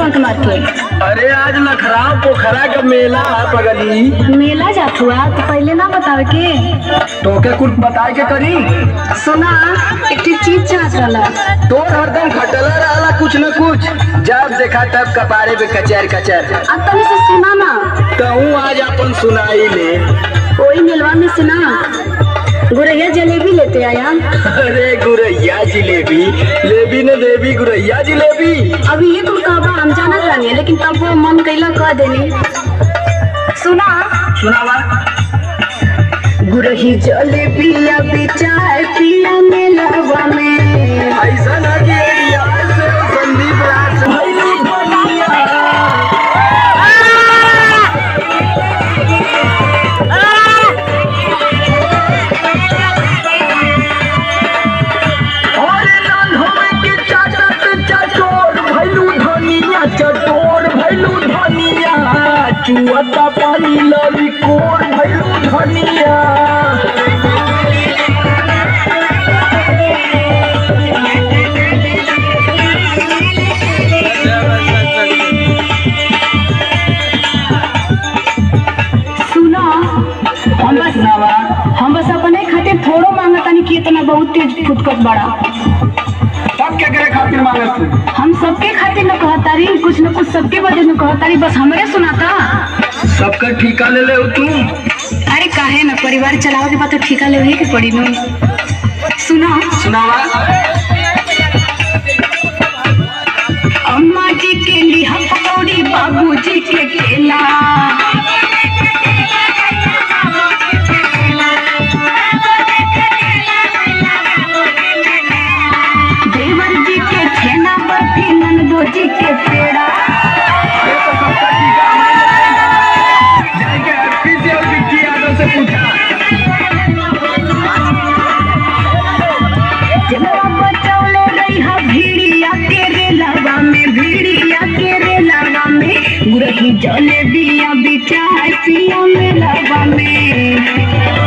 बंक मार के? अरे आज लखराव पोखरा का मेला है पगली। मेला जात हुआ तो पहले ना बतावे के? तो के कुछ बताए के करी। सुना, एक चीज चाहत रहला। तोर हरदम खटला रहला कुछ न कुछ, जब देखा तब कपारे पे कचर कचर। अब तनी से सुना ना। कहूँ आज अपन सुनाई ले। वही मेलवा में सुना, गुरैया जलेबी लेते आया। अरे गुरैया जिलेबी लेबी न देवी, गुरैया जिलेबी। अभी ये तुम कहबा हम जानत रहनी, लेकिन तब वो मन कैला कह देनी। सुना सुनावा। गुरही जलेबी अभी चाय पिया मेलवा में। ऐसा ना कि यार से संदीप राज से चुआता पानी लवी कोर भैलू धनिया। सुना, हम बस अपने खातिर थोड़ो मांगतानी कि इतना बहुत तेज फुटकट बड़ा। सब क्या करे खातिर मांगत तू? हम सबके खातिर न कहतारी, कुछ न कुछ सबके वजह न कहतारी, बस हमरे सुनाता। सबका ठिका ले ले तू। अरे काहे न, परिवार चलाओ के बाद तो ठिका ले के पड़ी नो। सुना सुनावा। अम्मा जी के लिए पकौड़ी, बाबू जी के केला। देवर जी के छेना बर्फी, नंदो जी के पेड़ा। बचौले रही भीड़िया के रेलवा में, भीड़िया के रेलवा में। गुरही जलेबी अभी चाय पिया मेलवा में।